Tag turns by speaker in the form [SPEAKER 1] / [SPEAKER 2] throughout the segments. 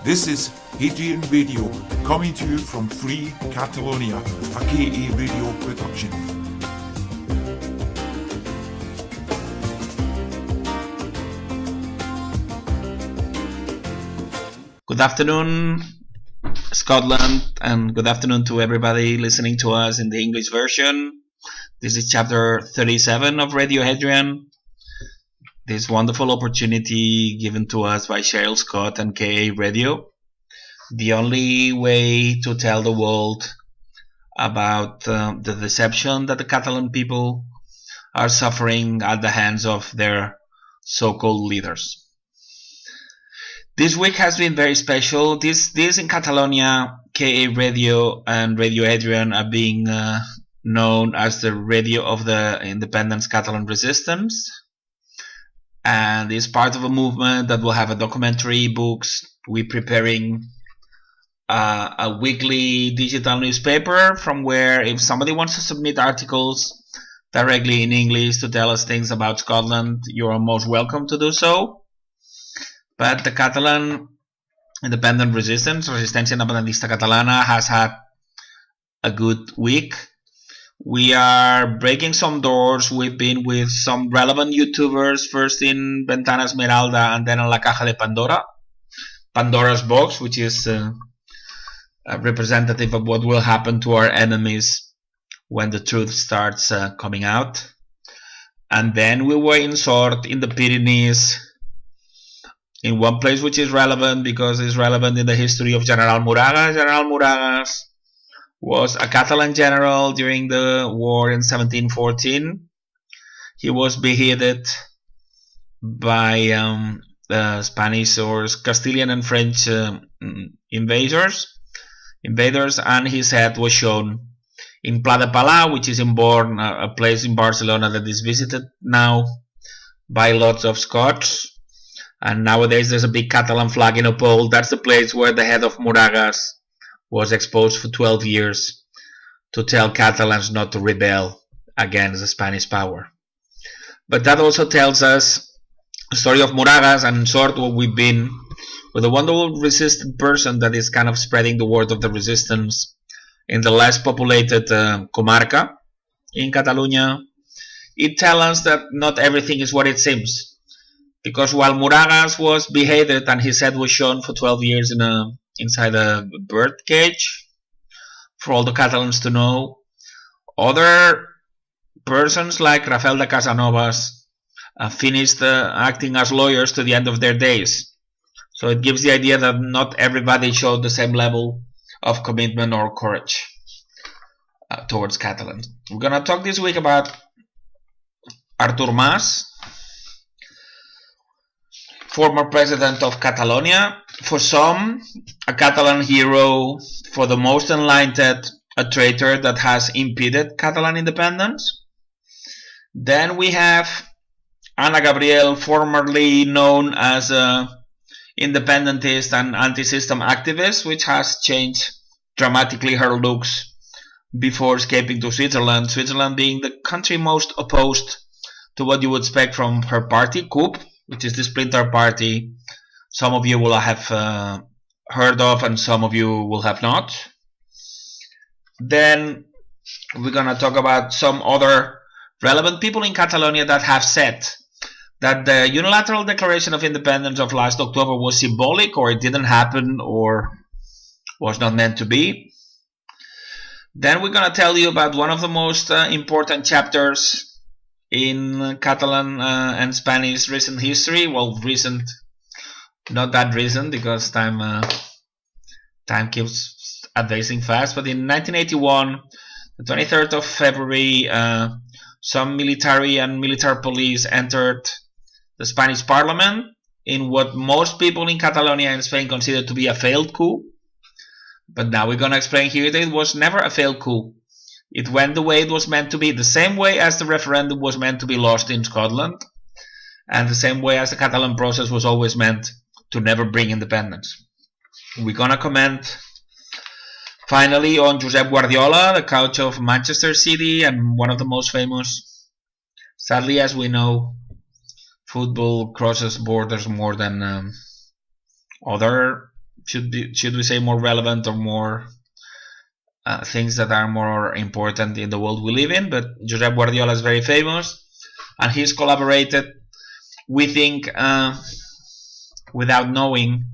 [SPEAKER 1] This is Hadrian Radio, coming to you from Free Catalonia, a KA radio production.
[SPEAKER 2] Good afternoon, Scotland, and good afternoon to everybody listening to us in the English version. This is chapter 37 of Radio Hadrian. This wonderful opportunity given to us by Cheryl Scott and KA Radio. The only way to tell the world about the deception that the Catalan people are suffering at the hands of their so-called leaders. This week has been very special. This in Catalonia, KA Radio and Radio Hadrian are being known as the radio of the independence Catalan resistance. And it's part of a movement that will have a documentary, books. We're preparing a weekly digital newspaper from where if somebody wants to submit articles directly in English to tell us things about Scotland, you're most welcome to do so. But the Catalan independent resistance, Resistència Independentista Catalana, has had a good week. We are breaking some doors. We've been with some relevant YouTubers, first in Ventana Esmeralda and then in La Caja de Pandora. Pandora's Box, which is a representative of what will happen to our enemies when the truth starts coming out. And then we were in Sort, in the Pyrenees, in one place which is relevant because it's relevant in the history of General Moragas. General Moragas was a Catalan general during the war in 1714. He was beheaded by the Spanish or Castilian and French invaders, and his head was shown in Pla de Palau, which is in Born, a place in Barcelona that is visited now by lots of Scots. And nowadays there's a big Catalan flag in a pole. That's the place where the head of Moragas was exposed for 12 years to tell Catalans not to rebel against the Spanish power. But that also tells us the story of Moragas, and in short what we've been with a wonderful resistant person that is kind of spreading the word of the resistance in the less populated comarca in Catalonia. It tells us that not everything is what it seems. Because while Moragas was beheaded and his head was shown for 12 years inside a bird cage for all the Catalans to know, other persons like Rafael de Casanovas finished acting as lawyers to the end of their days. So it gives the idea that not everybody showed the same level of commitment or courage towards Catalans. We're going to talk this week about Artur Mas, former president of Catalonia. For some, a Catalan hero. For the most enlightened, a traitor that has impeded Catalan independence. Then we have Ana Gabriel, formerly known as an independentist and anti-system activist, which has changed dramatically her looks before escaping to Switzerland. Switzerland being the country most opposed to what you would expect from her party, CUP, which is the splinter party some of you will have heard of and some of you will have not. Then we're going to talk about some other relevant people in Catalonia that have said that the unilateral declaration of independence of last October was symbolic, or it didn't happen, or was not meant to be. Then we're going to tell you about one of the most important chapters in Catalan and Spanish recent history. Well, recent, not that recent, because time keeps advancing fast. But in 1981, the 23rd of February, some military and military police entered the Spanish parliament in what most people in Catalonia and Spain consider to be a failed coup. But now we're going to explain here that it was never a failed coup. It went the way it was meant to be, the same way as the referendum was meant to be lost in Scotland, and the same way as the Catalan process was always meant to never bring independence. We're going to comment finally on Josep Guardiola, the coach of Manchester City and one of the most famous. Sadly, as we know, football crosses borders more than other should we say, more relevant or more things that are more important in the world we live in. But Josep Guardiola is very famous, and he's collaborated, we think, without knowing,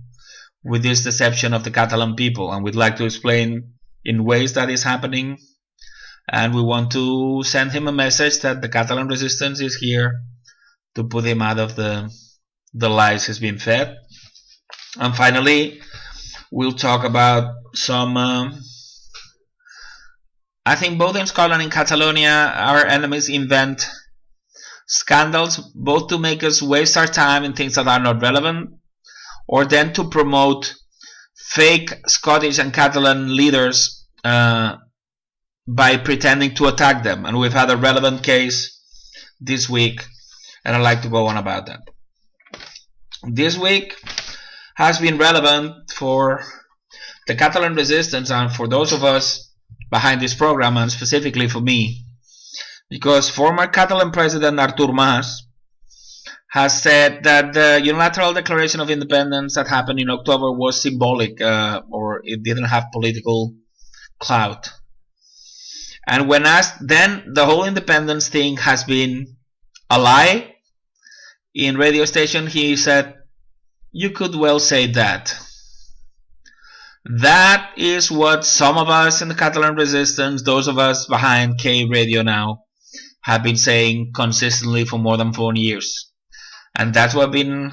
[SPEAKER 2] with this deception of the Catalan people, and we'd like to explain in ways that is happening, and we want to send him a message that the Catalan resistance is here to put him out of the lies he's been fed. And finally, we'll talk about some I think both in Scotland and Catalonia, our enemies invent scandals, both to make us waste our time in things that are not relevant, or then to promote fake Scottish and Catalan leaders by pretending to attack them. And we've had a relevant case this week, and I'd like to go on about that. This week has been relevant for the Catalan resistance and for those of us behind this program, and specifically for me, because former Catalan President Artur Mas has said that the unilateral declaration of independence that happened in October was symbolic, or it didn't have political clout. And when asked, then the whole independence thing has been a lie, in radio station he said, "You could well say that." That is what some of us in the Catalan resistance, those of us behind K Radio now, have been saying consistently for more than 4 years. And that's what been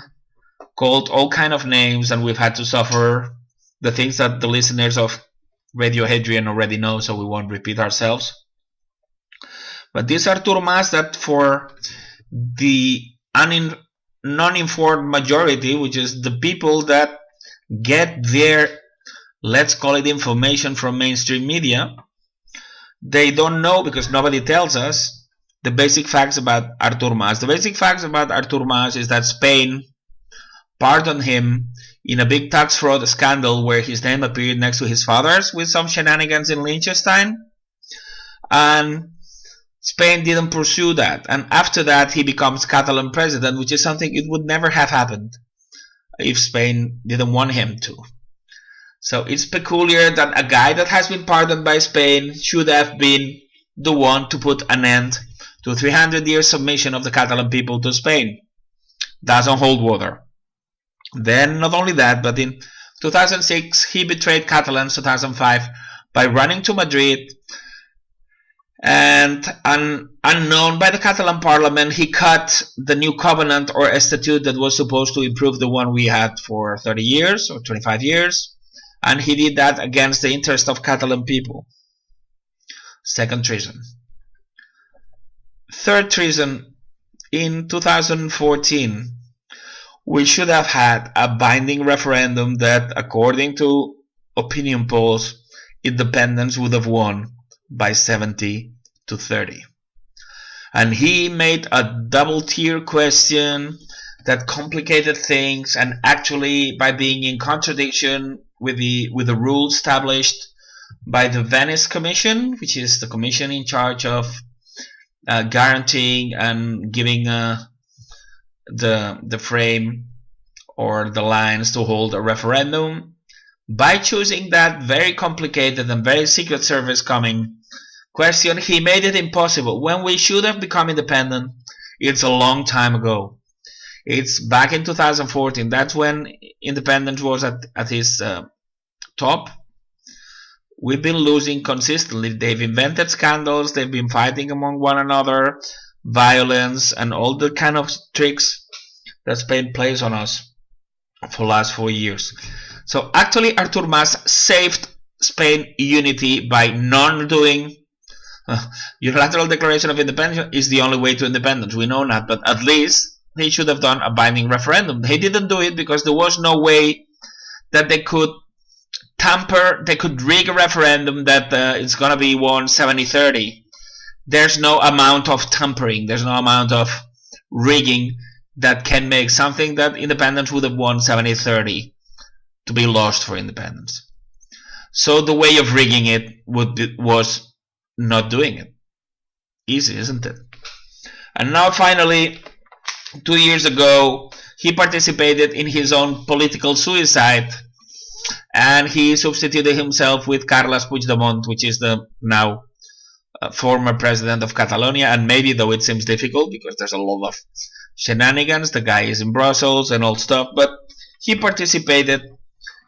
[SPEAKER 2] called all kind of names, and we've had to suffer the things that the listeners of Radio Hadrian already know, so we won't repeat ourselves. But this Artur Mas, that for the non-informed majority, which is the people that get their, let's call it, information from mainstream media, they don't know, because nobody tells us, the basic facts about Artur Mas. The basic facts about Artur Mas is that Spain pardoned him in a big tax fraud scandal where his name appeared next to his father's with some shenanigans in Liechtenstein, and Spain didn't pursue that. And after that he becomes Catalan president, which is something it would never have happened if Spain didn't want him to. So it's peculiar that a guy that has been pardoned by Spain should have been the one to put an end to 300 years submission of the Catalan people to Spain. Doesn't hold water. Then not only that, but in 2006 he betrayed Catalans. 2005 by running to Madrid, and unknown by the Catalan parliament, he cut the new covenant or statute that was supposed to improve the one we had for 30 years or 25 years. And he did that against the interest of Catalan people. Second treason. Third treason. In 2014, we should have had a binding referendum that, according to opinion polls, independence would have won by 70 to 30. And he made a double-tier question that complicated things, and actually, by being in contradiction with the rules established by the Venice Commission, which is the commission in charge of guaranteeing and giving the frame or the lines to hold a referendum, by choosing that very complicated and very Secret Service coming question, he made it impossible. When we should have become independent, it's a long time ago. It's back in 2014. That's when independence was at its top. We've been losing consistently. They've invented scandals. They've been fighting among one another, violence, and all the kind of tricks that Spain plays on us for the last 4 years. So actually, Artur Mas saved Spain unity by non-doing unilateral declaration of independence. Is the only way to independence. We know that, but at least they should have done a binding referendum. They didn't do it because there was no way that they could tamper, they could rig a referendum that it's going to be won 70-30. There's no amount of tampering, there's no amount of rigging that can make something that independence would have won 70-30 to be lost for independence. So the way of rigging it was not doing it. Easy, isn't it? And now finally, 2 years ago, he participated in his own political suicide and he substituted himself with Carles Puigdemont, which is the now former president of Catalonia. And maybe, though it seems difficult because there's a lot of shenanigans, the guy is in Brussels and all stuff, but he participated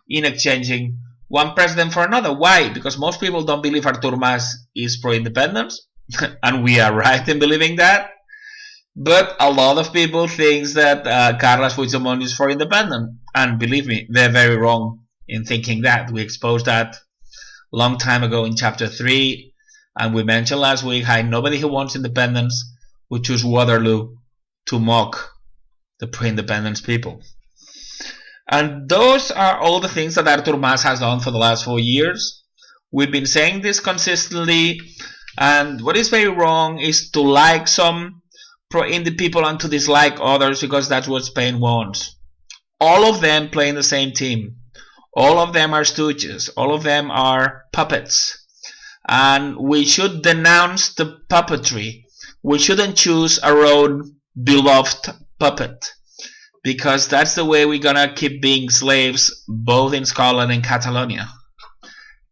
[SPEAKER 2] in exchanging one president for another. Why? Because most people don't believe Artur Mas is pro-independence, and we are right in believing that. But a lot of people think that Carles Puigdemont is for independence, and believe me, they're very wrong in thinking that. We exposed that a long time ago in chapter 3, and we mentioned last week how nobody who wants independence would choose Waterloo to mock the pro-independence people. And those are all the things that Artur Mas has done for the last 4 years. We've been saying this consistently, and what is very wrong is to like some pro-indie people and to dislike others, because that's what Spain wants. All of them play in the same team. All of them are stooges. All of them are puppets. And we should denounce the puppetry. We shouldn't choose our own beloved puppet, because that's the way we're gonna keep being slaves both in Scotland and Catalonia.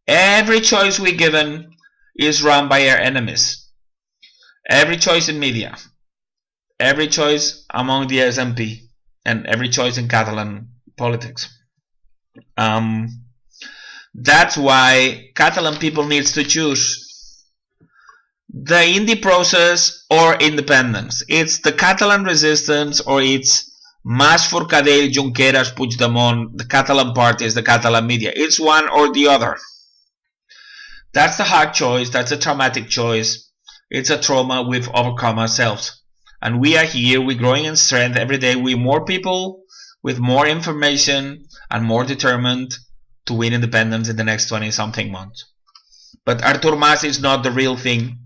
[SPEAKER 2] Every choice we're given is run by our enemies. Every choice in media, every choice among the SNP, and every choice in Catalan politics. That's why Catalan people needs to choose the indie process or independence. It's the Catalan resistance, or it's Mas, Forcadell, Junqueras, Puigdemont, the Catalan parties, the Catalan media. It's one or the other. That's the hard choice. That's a traumatic choice. It's a trauma we've overcome ourselves. And we are here. We're growing in strength every day. We're more people with more information and more determined to win independence in the next 20-something months. But Artur Mas is not the real thing,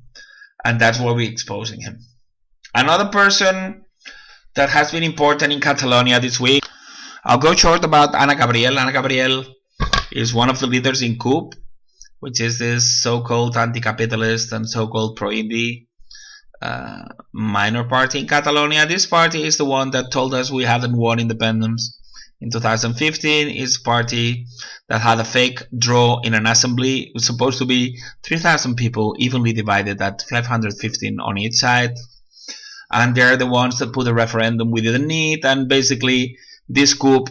[SPEAKER 2] and that's why we're exposing him. Another person that has been important in Catalonia this week, I'll go short about Ana Gabriel. Ana Gabriel is one of the leaders in CUP, which is this so-called anti-capitalist and so-called pro-indie minor party in Catalonia. This party is the one that told us we hadn't won independence in 2015. It's a party that had a fake draw in an assembly. It was supposed to be 3,000 people evenly divided at 515 on each side. And they're the ones that put a referendum we didn't need. And basically, this coup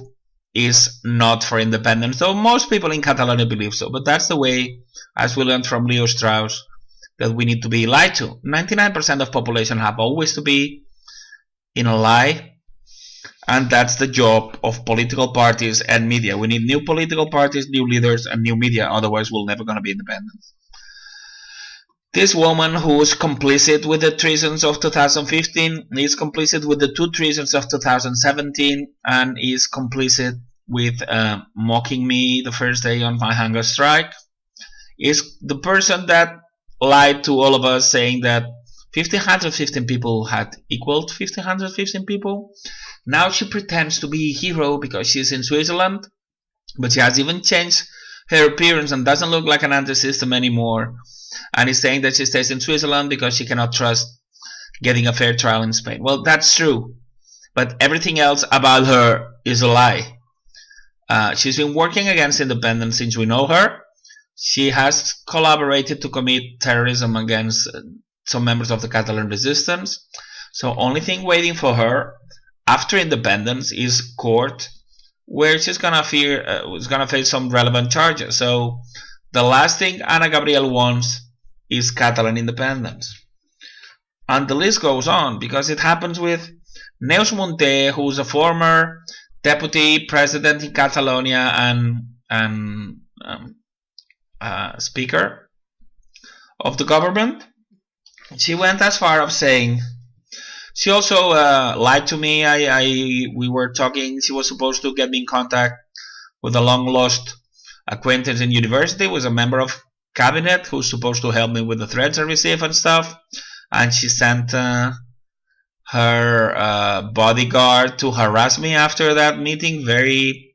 [SPEAKER 2] is not for independence, though most people in Catalonia believe so. But that's the way, as we learned from Leo Strauss, that we need to be lied to. 99% of population have always to be in a lie. And that's the job of political parties and media. We need new political parties, new leaders, and new media. Otherwise, we're never going to be independent. This woman who is complicit with the treasons of 2015 is complicit with the 2 treasons of 2017, and is complicit with mocking me the first day on my hunger strike. Is the person that lied to all of us, saying that 1,515 people had equaled 1,515 people. Now she pretends to be a hero because she's in Switzerland, but she has even changed her appearance and doesn't look like an anti-system anymore, and is saying that she stays in Switzerland because she cannot trust getting a fair trial in Spain. Well, that's true, but everything else about her is a lie. She's been working against independence since we know her. She has collaborated to commit terrorism against some members of the Catalan resistance. So only thing waiting for her after independence is court, where she's gonna face some relevant charges. So the last thing Ana Gabriel wants is Catalan independence. And the list goes on, because it happens with Neus Munté, who's a former deputy president in Catalonia and speaker of the government. She went as far as saying, she also lied to me. We were talking. She was supposed to get me in contact with a long lost acquaintance in university, was a member of cabinet who's supposed to help me with the threats I receive and stuff. And she sent her bodyguard to harass me after that meeting. Very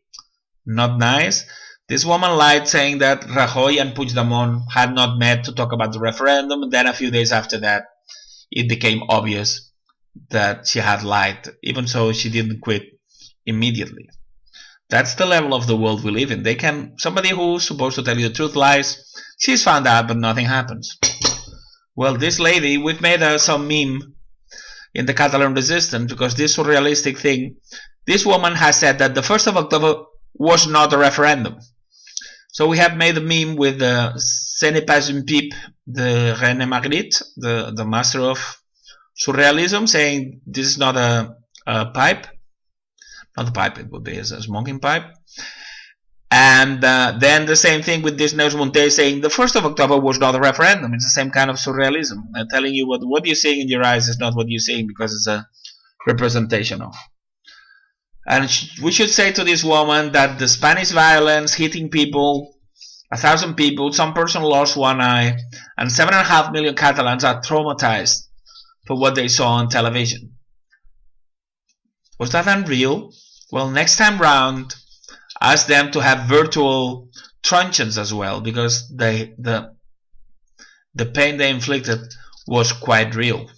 [SPEAKER 2] not nice. This woman lied, saying that Rajoy and Puigdemont had not met to talk about the referendum. And then a few days after that, it became obvious that she had lied. Even so, she didn't quit immediately. That's the level of the world we live in. Somebody who's supposed to tell you the truth lies. She's found out, but nothing happens. Well, this lady, we've made some meme in the Catalan resistance because this surrealistic thing. This woman has said that the 1st of October was not a referendum. So we have made a meme with Ce n'est pas une pipe de René Magritte, the master of surrealism, saying this is not a pipe. Not a pipe, it would be a smoking pipe. And then the same thing with this Neus Munté saying the 1st of October was not a referendum. It's the same kind of surrealism. Telling you what you're seeing in your eyes is not what you're seeing because it's a representation of. And we should say to this woman that the Spanish violence hitting people, 1,000 people, some person lost one eye, and 7.5 million Catalans are traumatized for what they saw on television. Was that unreal? Well, next time round, ask them to have virtual truncheons as well, because the pain they inflicted was quite real.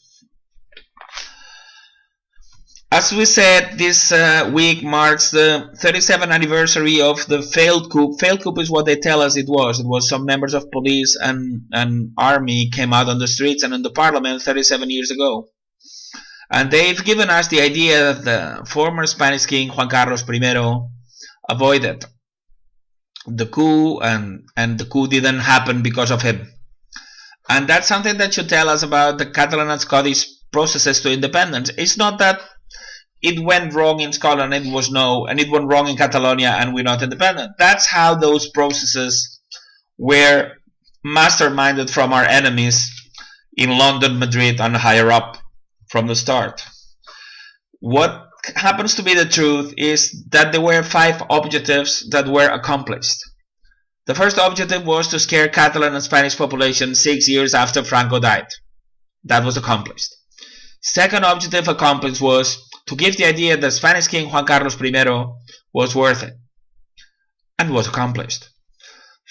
[SPEAKER 2] As we said, this week marks the 37th anniversary of the failed coup. Failed coup is what they tell us it was. It was some members of police and army came out on the streets and in the parliament 37 years ago. And they've given us the idea that the former Spanish king Juan Carlos I avoided the coup and the coup didn't happen because of him. And that's something that should tell us about the Catalan and Scottish processes to independence. It's not that it went wrong in Scotland, and it went wrong in Catalonia and we're not independent. That's how those processes were masterminded from our enemies in London, Madrid, and higher up from the start. What happens to be the truth is that there were 5 objectives that were accomplished. The first objective was to scare Catalan and Spanish population 6 years after Franco died. That was accomplished. Second objective accomplished was to give the idea that Spanish King Juan Carlos I was worth it, and was accomplished.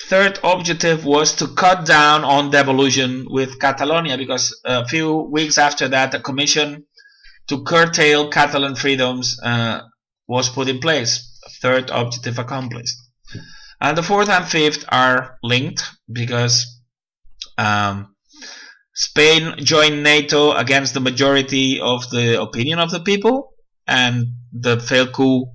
[SPEAKER 2] Third objective was to cut down on devolution with Catalonia, because a few weeks after that a commission to curtail Catalan freedoms was put in place. Third objective accomplished. And the fourth and fifth are linked because Spain joined NATO against the majority of the opinion of the people, and the failed coup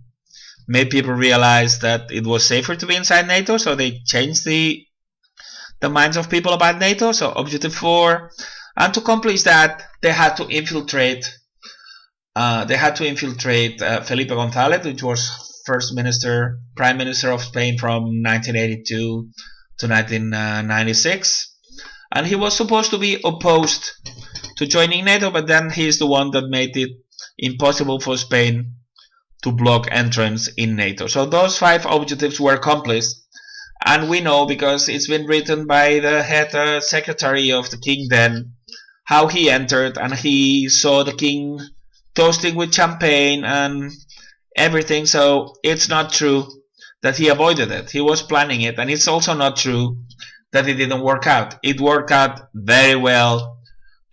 [SPEAKER 2] made people realize that it was safer to be inside NATO, so they changed the minds of people about NATO. So objective 4, and to accomplish that, they had to infiltrate. Felipe González, which was Prime Minister of Spain from 1982 to 1996. And he was supposed to be opposed to joining NATO, but then he's the one that made it impossible for Spain to block entrance in NATO. So those 5 objectives were accomplished, and we know because it's been written by the head secretary of the king then, how he entered and he saw the king toasting with champagne and everything. So it's not true that he avoided it. He was planning it, and it's also not true that it didn't work out. It worked out very well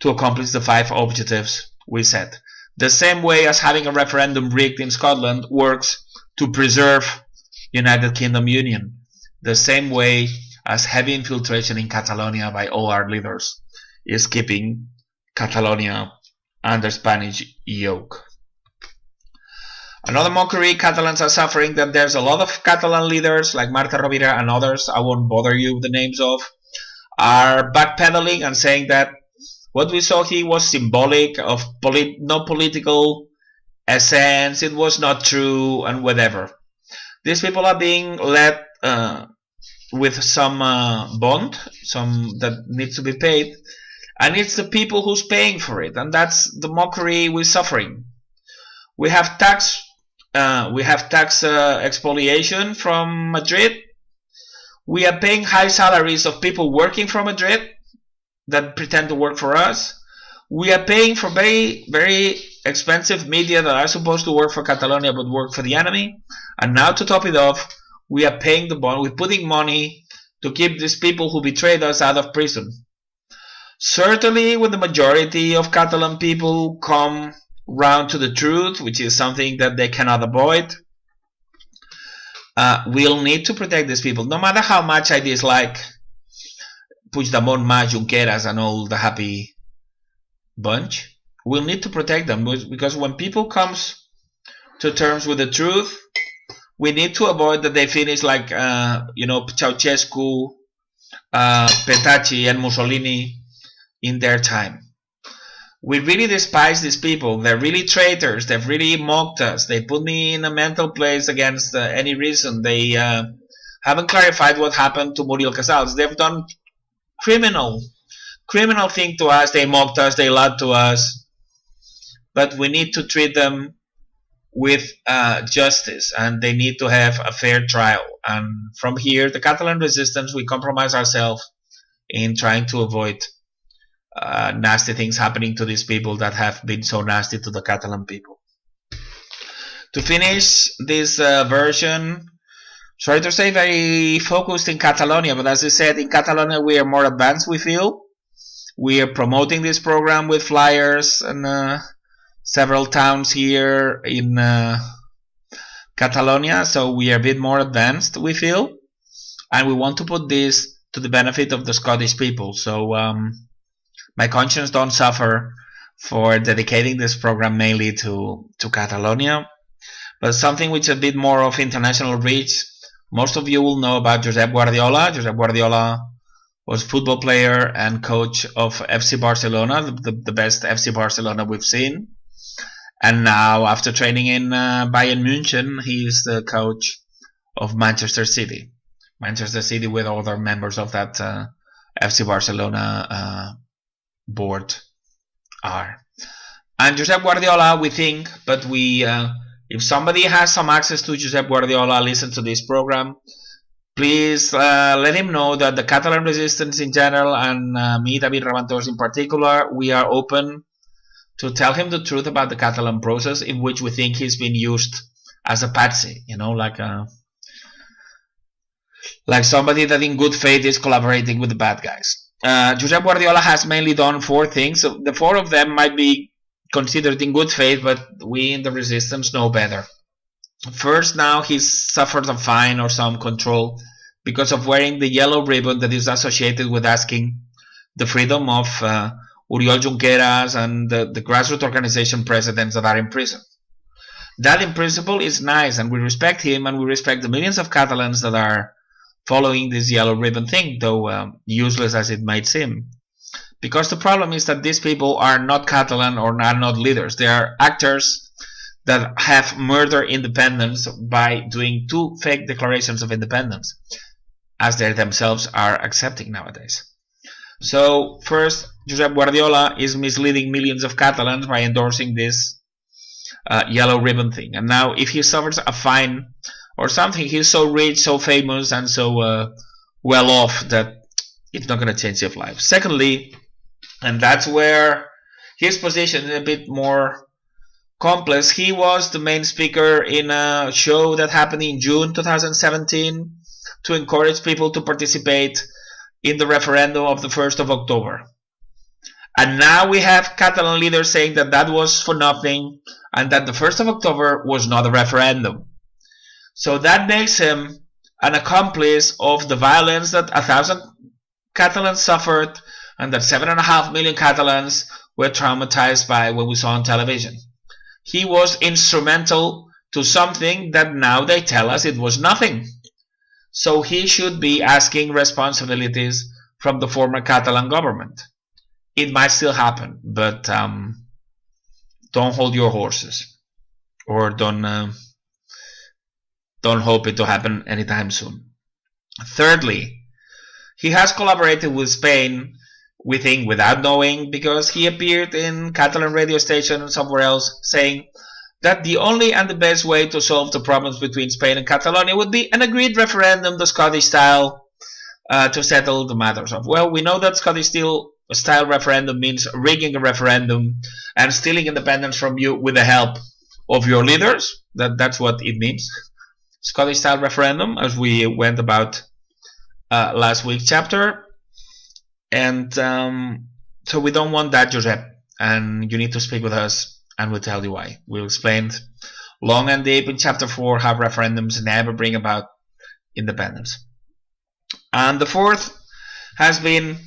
[SPEAKER 2] to accomplish the 5 objectives we set. The same way as having a referendum rigged in Scotland works to preserve United Kingdom Union. The same way as heavy infiltration in Catalonia by all our leaders is keeping Catalonia under Spanish yoke. Another mockery Catalans are suffering, that there's a lot of Catalan leaders like Marta Rovira and others, I won't bother you with the names of, are backpedaling and saying that what we saw here was symbolic of no political essence, it was not true, and whatever. These people are being led with some bond, some that needs to be paid, and it's the people who's paying for it, and that's the mockery we're suffering. We have tax expoliation from Madrid. We are paying high salaries of people working from Madrid that pretend to work for us. We are paying for very, very expensive media that are supposed to work for Catalonia but work for the enemy. And now to top it off, we are paying the bond. We're putting money to keep these people who betrayed us out of prison. Certainly when the majority of Catalan people come round to the truth, which is something that they cannot avoid, we'll need to protect these people, no matter how much I dislike Puigdemont, Mas, Junqueras, and all the happy bunch. We'll need to protect them, because when people comes to terms with the truth, we need to avoid that they finish like Ceausescu, Petacci, and Mussolini in their time. We really despise these people. They're really traitors. They've really mocked us. They put me in a mental place against any reason. They haven't clarified what happened to Muriel Casals. They've done criminal thing to us. They mocked us. They lied to us. But we need to treat them with justice, and they need to have a fair trial. And from here, the Catalan resistance, we compromise ourselves in trying to avoid nasty things happening to these people that have been so nasty to the Catalan people. To finish this version, sorry to say, very focused in Catalonia, but as I said, in Catalonia we are more advanced, we feel. We are promoting this program with flyers and several towns here in Catalonia, so we are a bit more advanced, we feel, and we want to put this to the benefit of the Scottish people. So my conscience don't suffer for dedicating this program mainly to Catalonia, but something which is a bit more of international reach. Most of you will know about Josep Guardiola. Josep Guardiola was football player and coach of FC Barcelona, the best FC Barcelona we've seen. And now, after training in Bayern München, he is the coach of Manchester City. Manchester City with other members of that FC Barcelona board are. And Josep Guardiola, we think, but if somebody has some access to Josep Guardiola, listen to this program, please let him know that the Catalan resistance in general, and me, David Rabantos in particular, we are open to tell him the truth about the Catalan process, in which we think he's been used as a patsy, like somebody that in good faith is collaborating with the bad guys. Josep Guardiola has mainly done 4 things. So the 4 of them might be considered in good faith, but we in the resistance know better. First, now he's suffered a fine or some control because of wearing the yellow ribbon that is associated with asking the freedom of Oriol Junqueras and the grassroots organization presidents that are in prison. That in principle is nice, and we respect him, and we respect the millions of Catalans that are following this yellow ribbon thing, though useless as it might seem. Because the problem is that these people are not Catalan or are not leaders. They are actors that have murdered independence by doing 2 fake declarations of independence, as they themselves are accepting nowadays. So first, Josep Guardiola is misleading millions of Catalans by endorsing this yellow ribbon thing. And now if he suffers a fine or something, he's so rich, so famous, and so well off that it's not going to change his life. Secondly, and that's where his position is a bit more complex, he was the main speaker in a show that happened in June 2017 to encourage people to participate in the referendum of the 1st of October. And now we have Catalan leaders saying that that was for nothing and that the 1st of October was not a referendum. So that makes him an accomplice of the violence that 1,000 Catalans suffered and that 7.5 million Catalans were traumatized by what we saw on television. He was instrumental to something that now they tell us it was nothing. So he should be asking responsibilities from the former Catalan government. It might still happen, but don't hold your horses, or don't hope it to happen anytime soon. Thirdly, he has collaborated with Spain, we think without knowing, because he appeared in Catalan radio station and somewhere else saying that the only and the best way to solve the problems between Spain and Catalonia would be an agreed referendum, the Scottish style, to settle the matters of. Well, we know that Scottish style referendum means rigging a referendum and stealing independence from you with the help of your leaders. That's what it means. Scottish style referendum, as we went about last week's chapter. And so we don't want that, Josep, and you need to speak with us and we'll tell you why. We'll explain long and deep in chapter 4 how referendums never bring about independence. And the fourth has been,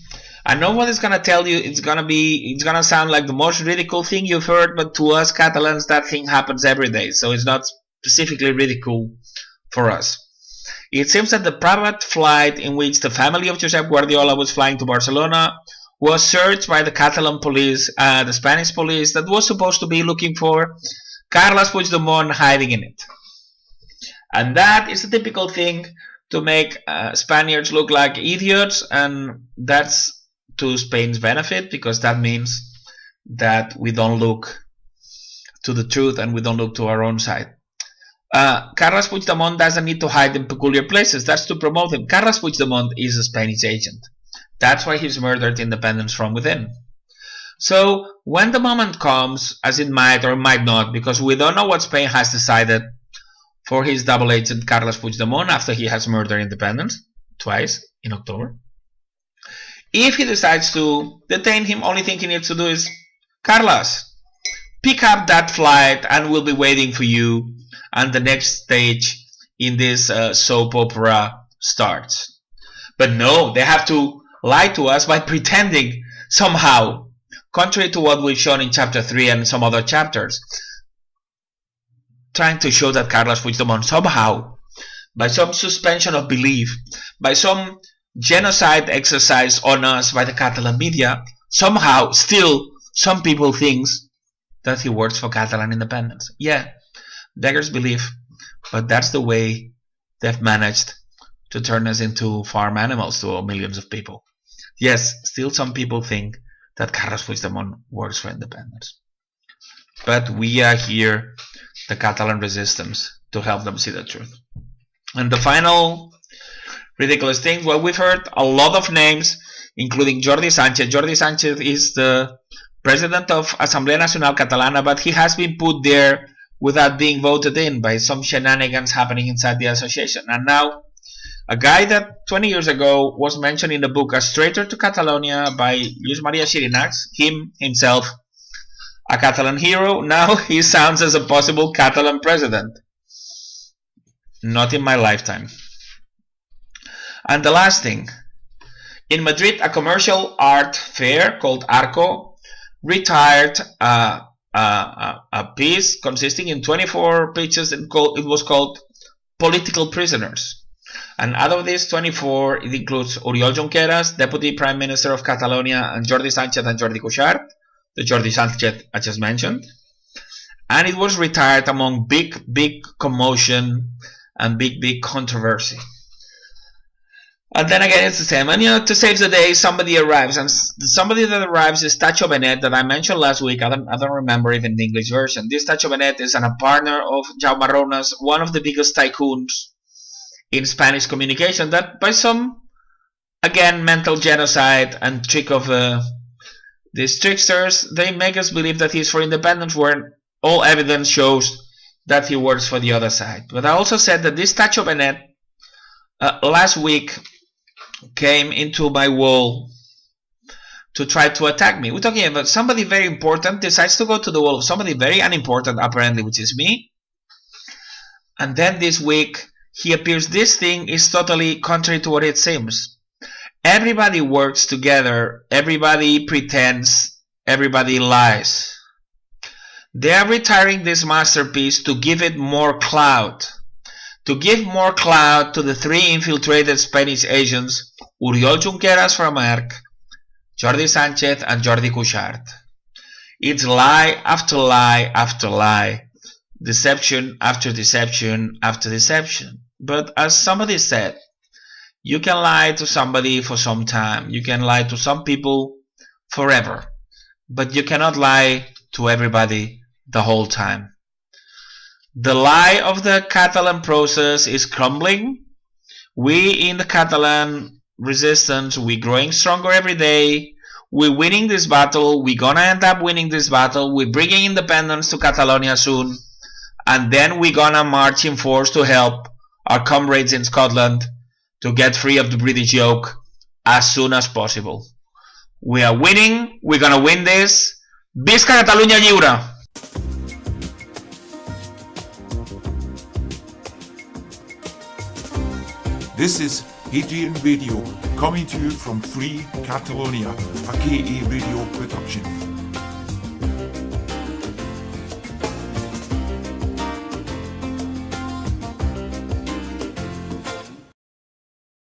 [SPEAKER 2] I know what it's gonna tell you, it's gonna sound like the most ridicule thing you've heard, but to us Catalans that thing happens every day, so it's not specifically ridicule for us. It seems that the private flight in which the family of Josep Guardiola was flying to Barcelona was searched by the Catalan police, the Spanish police, that was supposed to be looking for Carles Puigdemont hiding in it. And that is a typical thing to make Spaniards look like idiots, and that's to Spain's benefit, because that means that we don't look to the truth and we don't look to our own side. Carles Puigdemont doesn't need to hide in peculiar places. That's to promote him. Carles Puigdemont is a Spanish agent. That's why he's murdered independence from within. So when the moment comes, as it might or might not, because we don't know what Spain has decided for his double agent Carles Puigdemont after he has murdered independence twice in October. If he decides to detain him, only thing he needs to do is, Carles, pick up that flight and we'll be waiting for you, and the next stage in this soap opera starts. But no, they have to lie to us by pretending somehow, contrary to what we've shown in chapter 3 and some other chapters, trying to show that Carles Puigdemont somehow, by some suspension of belief, by some genocide exercise on us by the Catalan media, somehow still some people think that he works for Catalan independence. Yeah, beggars belief, but that's the way they've managed to turn us into farm animals to millions of people. Yes, still some people think that Carles Puigdemont works for independence. But we are here, the Catalan resistance, to help them see the truth. And the final ridiculous thing, well, we've heard a lot of names, including Jordi Sánchez. Jordi Sánchez is the president of Assemblea Nacional Catalana, but he has been put there without being voted in by some shenanigans happening inside the association. And now, a guy that 20 years ago was mentioned in the book as traitor to Catalonia by Lluís Maria Xirinacs, himself, a Catalan hero, now he sounds as a possible Catalan president. Not in my lifetime. And the last thing, in Madrid, a commercial art fair called Arco retired a piece consisting in 24 pictures, and it was called Political Prisoners. And out of these 24, it includes Oriol Junqueras, Deputy Prime Minister of Catalonia, and Jordi Sánchez and Jordi Cuixart, the Jordi Sánchez I just mentioned. And it was retired among big commotion and big controversy. And then again, it's the same. And to save the day, somebody arrives, and somebody that arrives is Tacho Benet, that I mentioned last week. I don't remember even the English version. This Tacho Benet is a partner of Jaume Ronas, one of the biggest tycoons in Spanish communication, that by some, again, mental genocide and trick of these tricksters, they make us believe that he's for independence, where all evidence shows that he works for the other side. But I also said that this Tacho Benet last week came into my wall to try to attack me. We're talking about somebody very important decides to go to the wall of somebody very unimportant, apparently, which is me. And then this week he appears. This thing is totally contrary to what it seems. Everybody works together, everybody pretends, everybody lies. They are retiring this masterpiece to give it more clout. To give more clout to the three infiltrated Spanish agents, Oriol Junqueras from Merck, Jordi Sánchez, and Jordi Cuixart. It's lie after lie after lie, deception after deception after deception. But as somebody said, you can lie to somebody for some time, you can lie to some people forever, but you cannot lie to everybody the whole time. The lie of the Catalan process is crumbling. We in the Catalan resistance, we're growing stronger every day. We're winning this battle. We're gonna end up winning this battle. We're bringing independence to Catalonia soon. And then we're gonna march in force to help our comrades in Scotland to get free of the British yoke as soon as possible. We are winning. We're gonna win this. Visca Catalunya Lliure!
[SPEAKER 1] This is Hadrian Radio coming to you from Free Catalonia, a KA Radio production.